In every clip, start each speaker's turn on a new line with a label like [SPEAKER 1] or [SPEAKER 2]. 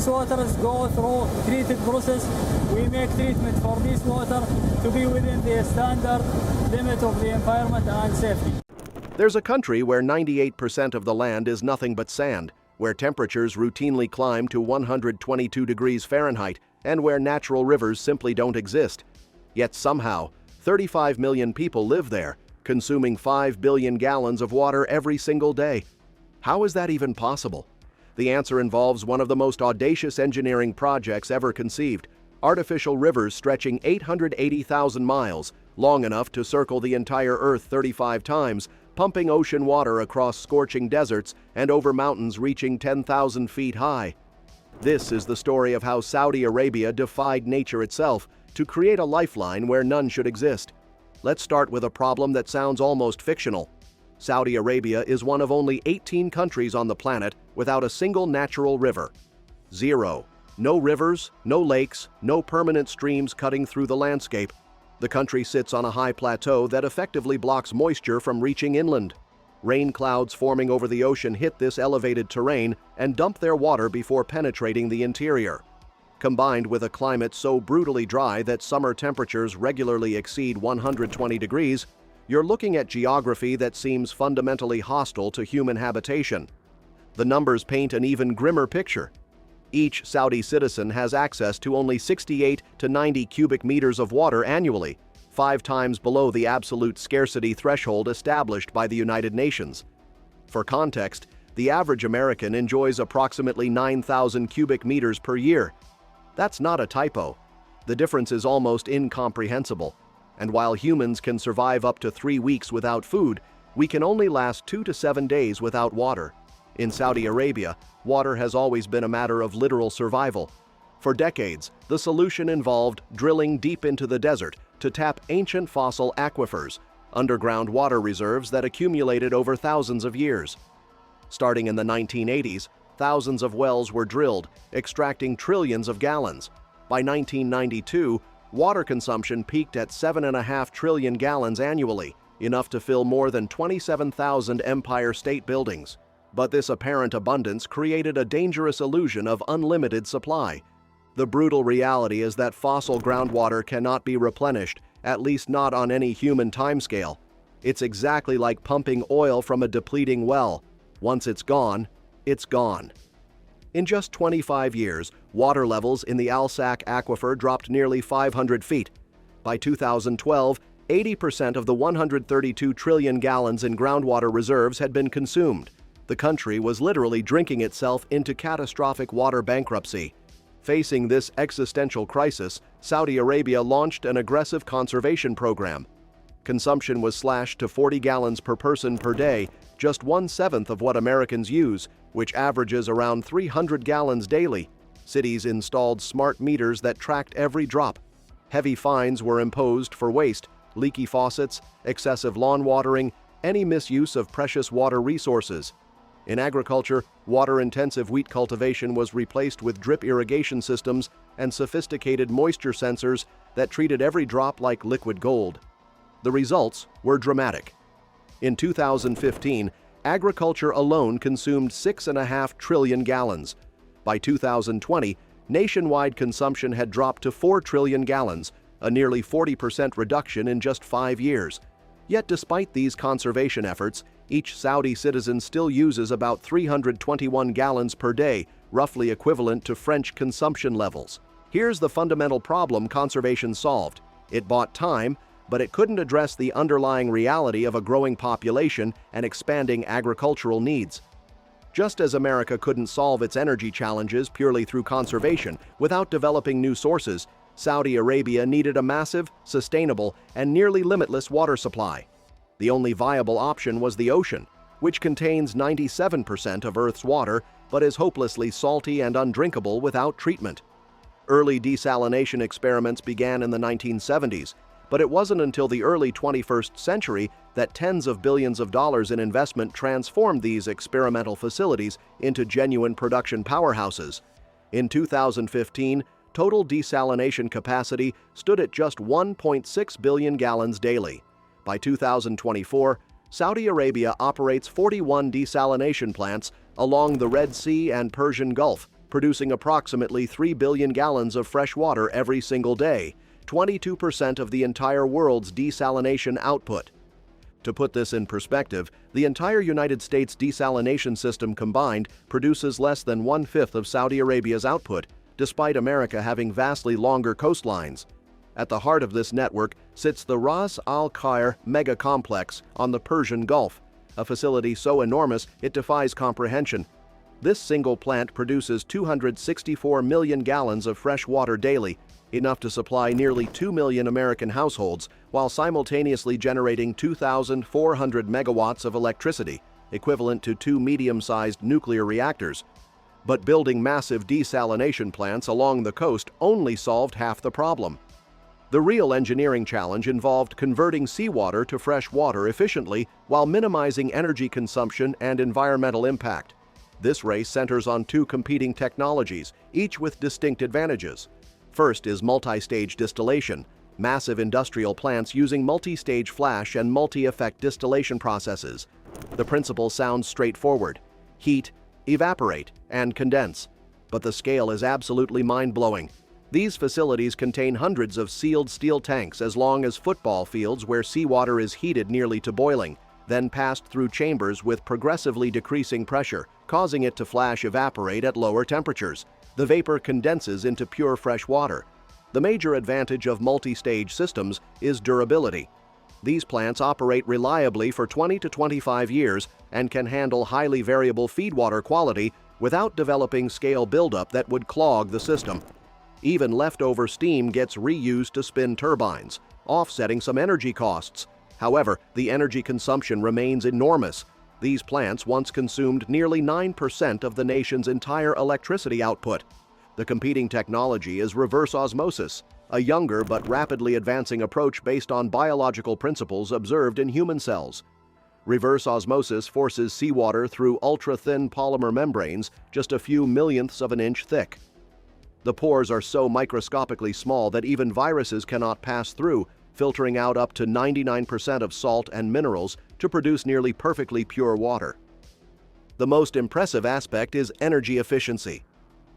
[SPEAKER 1] these waters go through treated process. We make treatment for this water to be within the standard limit of the environment and safety.
[SPEAKER 2] There's a country where 98% of the land is nothing but sand, where temperatures routinely climb to 122 degrees Fahrenheit, and where natural rivers simply don't exist. Yet somehow, 35 million people live there, consuming 5 billion gallons of water every single day. How is that even possible? The answer involves one of the most audacious engineering projects ever conceived: artificial rivers stretching 880,000 miles, long enough to circle the entire Earth 35 times, pumping ocean water across scorching deserts and over mountains reaching 10,000 feet high. This is the story of how Saudi Arabia defied nature itself to create a lifeline where none should exist. Let's start with a problem that sounds almost fictional. Saudi Arabia is one of only 18 countries on the planet without a single natural river. Zero. No rivers, no lakes, no permanent streams cutting through the landscape. The country sits on a high plateau that effectively blocks moisture from reaching inland. Rain clouds forming over the ocean hit this elevated terrain and dump their water before penetrating the interior. Combined with a climate so brutally dry that summer temperatures regularly exceed 120 degrees, you're looking at geography that seems fundamentally hostile to human habitation. The numbers paint an even grimmer picture. Each Saudi citizen has access to only 68 to 90 cubic meters of water annually, 5 times below the absolute scarcity threshold established by the United Nations. For context, the average American enjoys approximately 9,000 cubic meters per year. That's not a typo. The difference is almost incomprehensible. And while humans can survive up to 3 weeks without food, we can only last 2 to 7 days without water. In Saudi Arabia, water has always been a matter of literal survival. For decades, the solution involved drilling deep into the desert to tap ancient fossil aquifers, underground water reserves that accumulated over thousands of years. Starting in the 1980s, thousands of wells were drilled, extracting trillions of gallons. By 1992, water consumption peaked at 7.5 trillion gallons annually, enough to fill more than 27,000 Empire State Buildings. But this apparent abundance created a dangerous illusion of unlimited supply. The brutal reality is that fossil groundwater cannot be replenished, at least not on any human timescale. It's exactly like pumping oil from a depleting well. Once it's gone, it's gone. In just 25 years, water levels in the Al-Sac aquifer dropped nearly 500 feet. By 2012, 80% of the 132 trillion gallons in groundwater reserves had been consumed. The country was literally drinking itself into catastrophic water bankruptcy. Facing this existential crisis, Saudi Arabia launched an aggressive conservation program. Consumption was slashed to 40 gallons per person per day, just 1/7 of what Americans use, which averages around 300 gallons daily. Cities installed smart meters that tracked every drop. Heavy fines were imposed for waste, leaky faucets, excessive lawn watering, any misuse of precious water resources. In agriculture, water-intensive wheat cultivation was replaced with drip irrigation systems and sophisticated moisture sensors that treated every drop like liquid gold. The results were dramatic. In 2015, agriculture alone consumed 6.5 trillion gallons. By 2020, nationwide consumption had dropped to 4 trillion gallons, a nearly 40% reduction in just 5 years. Yet despite these conservation efforts, each Saudi citizen still uses about 321 gallons per day, roughly equivalent to French consumption levels. Here's the fundamental problem conservation solved. It bought time, but it couldn't address the underlying reality of a growing population and expanding agricultural needs. Just as America couldn't solve its energy challenges purely through conservation without developing new sources, Saudi Arabia needed a massive, sustainable, and nearly limitless water supply. The only viable option was the ocean, which contains 97% of Earth's water but is hopelessly salty and undrinkable without treatment. Early desalination experiments began in the 1970s, but it wasn't until the early 21st century that tens of billions of dollars in investment transformed these experimental facilities into genuine production powerhouses. In 2015, total desalination capacity stood at just 1.6 billion gallons daily. By 2024, Saudi Arabia operates 41 desalination plants along the Red Sea and Persian Gulf, producing approximately 3 billion gallons of fresh water every single day, 22% of the entire world's desalination output. To put this in perspective, the entire United States desalination system combined produces less than 1/5 of Saudi Arabia's output, despite America having vastly longer coastlines. At the heart of this network sits the Ras Al Khair mega complex on the Persian Gulf, a facility so enormous it defies comprehension. This single plant produces 264 million gallons of fresh water daily, enough to supply nearly 2 million American households, while simultaneously generating 2,400 megawatts of electricity, equivalent to 2 medium-sized nuclear reactors. But building massive desalination plants along the coast only solved half the problem. The real engineering challenge involved converting seawater to fresh water efficiently while minimizing energy consumption and environmental impact. This race centers on two competing technologies, each with distinct advantages. First is multi-stage distillation, massive industrial plants using multi-stage flash and multi-effect distillation processes. The principle sounds straightforward: heat, evaporate, and condense. But the scale is absolutely mind-blowing. These facilities contain hundreds of sealed steel tanks as long as football fields where seawater is heated nearly to boiling, then passed through chambers with progressively decreasing pressure, causing it to flash evaporate at lower temperatures. The vapor condenses into pure fresh water. The major advantage of multi-stage systems is durability. These plants operate reliably for 20 to 25 years and can handle highly variable feedwater quality without developing scale buildup that would clog the system. Even leftover steam gets reused to spin turbines, offsetting some energy costs. However, the energy consumption remains enormous. These plants once consumed nearly 9% of the nation's entire electricity output. The competing technology is reverse osmosis, a younger but rapidly advancing approach based on biological principles observed in human cells. Reverse osmosis forces seawater through ultra-thin polymer membranes just a few millionths of an inch thick. The pores are so microscopically small that even viruses cannot pass through, filtering out up to 99% of salt and minerals to produce nearly perfectly pure water. The most impressive aspect is energy efficiency.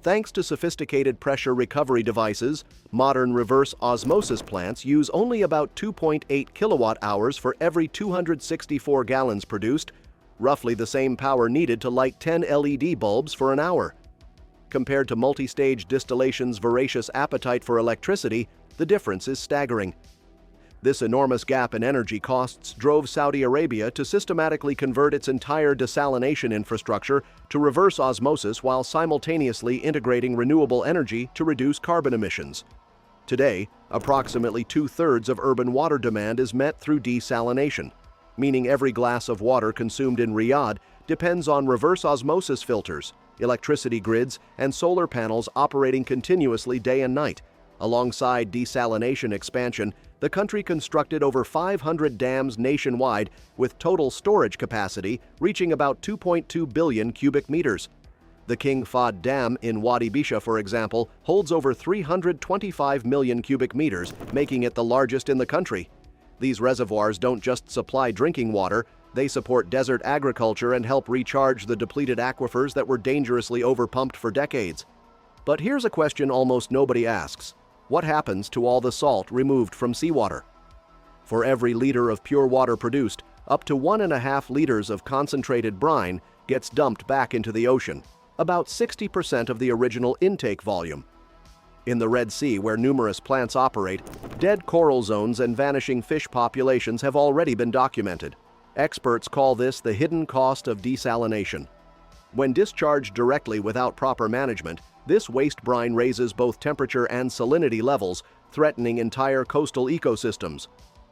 [SPEAKER 2] Thanks to sophisticated pressure recovery devices, modern reverse osmosis plants use only about 2.8 kilowatt-hours for every 264 gallons produced, roughly the same power needed to light 10 LED bulbs for an hour. Compared to multi-stage distillation's voracious appetite for electricity, the difference is staggering. This enormous gap in energy costs drove Saudi Arabia to systematically convert its entire desalination infrastructure to reverse osmosis while simultaneously integrating renewable energy to reduce carbon emissions. Today, approximately 2/3 of urban water demand is met through desalination, meaning every glass of water consumed in Riyadh depends on reverse osmosis filters, electricity grids, and solar panels operating continuously day and night. Alongside desalination expansion, the country constructed over 500 dams nationwide with total storage capacity reaching about 2.2 billion cubic meters. The King Fahd Dam in Wadi Bisha, for example, holds over 325 million cubic meters, making it the largest in the country. These reservoirs don't just supply drinking water, they support desert agriculture and help recharge the depleted aquifers that were dangerously overpumped for decades. But here's a question almost nobody asks. What happens to all the salt removed from seawater? For every liter of pure water produced, up to 1.5 liters of concentrated brine gets dumped back into the ocean, about 60% of the original intake volume. In the Red Sea, where numerous plants operate, dead coral zones and vanishing fish populations have already been documented. Experts call this the hidden cost of desalination. When discharged directly without proper management, this waste brine raises both temperature and salinity levels, threatening entire coastal ecosystems.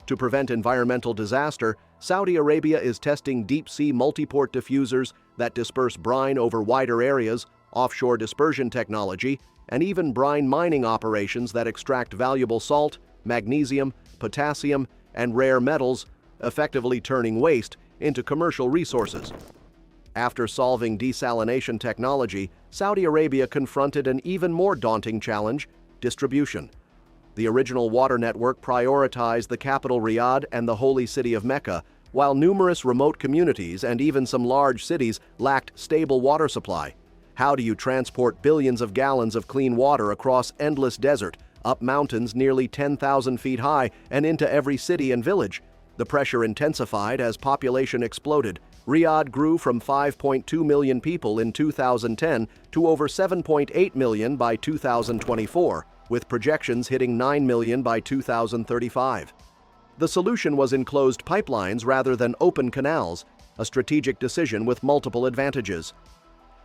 [SPEAKER 2] To prevent environmental disaster, Saudi Arabia is testing deep-sea multiport diffusers that disperse brine over wider areas, offshore dispersion technology, and even brine mining operations that extract valuable salt, magnesium, potassium, and rare metals, effectively turning waste into commercial resources. After solving desalination technology, Saudi Arabia confronted an even more daunting challenge: distribution. The original water network prioritized the capital Riyadh and the holy city of Mecca, while numerous remote communities and even some large cities lacked stable water supply. How do you transport billions of gallons of clean water across endless desert, up mountains nearly 10,000 feet high, and into every city and village? The pressure intensified as population exploded. Riyadh grew from 5.2 million people in 2010 to over 7.8 million by 2024, with projections hitting 9 million by 2035. The solution was enclosed pipelines rather than open canals, a strategic decision with multiple advantages.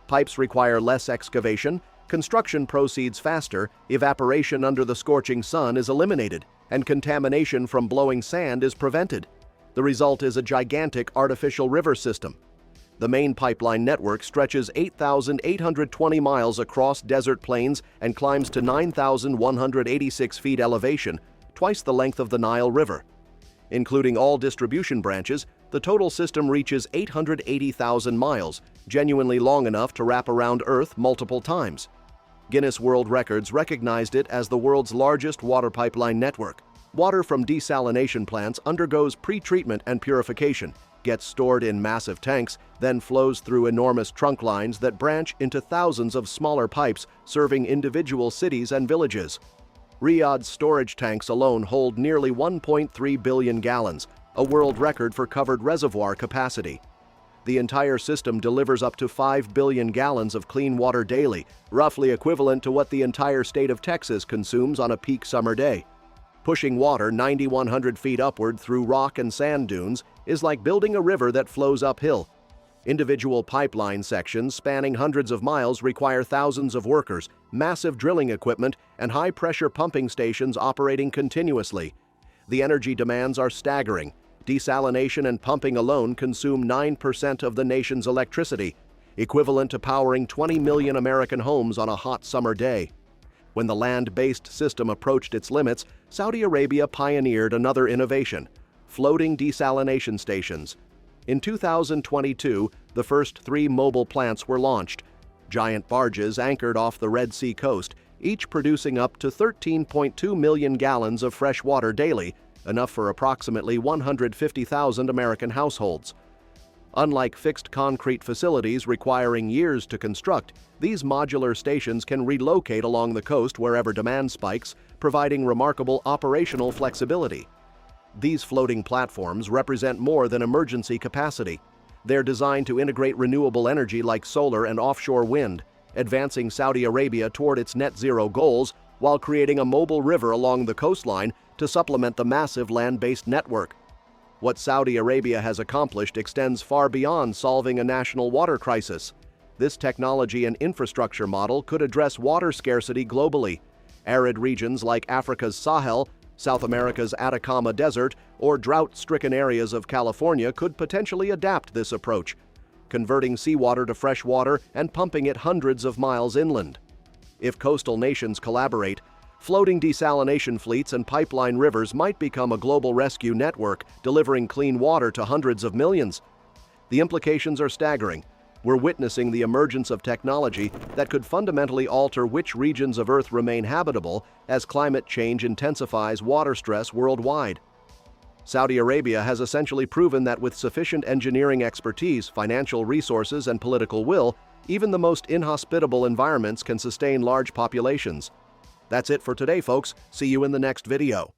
[SPEAKER 2] Pipes require less excavation, construction proceeds faster, evaporation under the scorching sun is eliminated, and contamination from blowing sand is prevented. The result is a gigantic artificial river system. The main pipeline network stretches 8,820 miles across desert plains and climbs to 9,186 feet elevation, twice the length of the Nile River. Including all distribution branches, the total system reaches 880,000 miles, genuinely long enough to wrap around Earth multiple times. Guinness World Records recognized it as the world's largest water pipeline network. Water from desalination plants undergoes pre-treatment and purification, gets stored in massive tanks, then flows through enormous trunk lines that branch into thousands of smaller pipes serving individual cities and villages. Riyadh's storage tanks alone hold nearly 1.3 billion gallons, a world record for covered reservoir capacity. The entire system delivers up to 5 billion gallons of clean water daily, roughly equivalent to what the entire state of Texas consumes on a peak summer day. Pushing water 9,100 feet upward through rock and sand dunes is like building a river that flows uphill. Individual pipeline sections spanning hundreds of miles require thousands of workers, massive drilling equipment, and high-pressure pumping stations operating continuously. The energy demands are staggering. Desalination and pumping alone consume 9% of the nation's electricity, equivalent to powering 20 million American homes on a hot summer day. When the land-based system approached its limits, Saudi Arabia pioneered another innovation: floating desalination stations. In 2022, the first 3 mobile plants were launched. Giant barges anchored off the Red Sea coast, each producing up to 13.2 million gallons of fresh water daily, enough for approximately 150,000 American households. Unlike fixed concrete facilities requiring years to construct, these modular stations can relocate along the coast wherever demand spikes, providing remarkable operational flexibility. These floating platforms represent more than emergency capacity. They're designed to integrate renewable energy like solar and offshore wind, advancing Saudi Arabia toward its net zero goals while creating a mobile river along the coastline to supplement the massive land-based network. What Saudi Arabia has accomplished extends far beyond solving a national water crisis. This technology and infrastructure model could address water scarcity globally. Arid regions like Africa's Sahel, South America's Atacama Desert, or drought-stricken areas of California could potentially adapt this approach, converting seawater to fresh water and pumping it hundreds of miles inland. If coastal nations collaborate, floating desalination fleets and pipeline rivers might become a global rescue network, delivering clean water to hundreds of millions. The implications are staggering. We're witnessing the emergence of technology that could fundamentally alter which regions of Earth remain habitable as climate change intensifies water stress worldwide. Saudi Arabia has essentially proven that with sufficient engineering expertise, financial resources, and political will, even the most inhospitable environments can sustain large populations. That's it for today, folks. See you in the next video.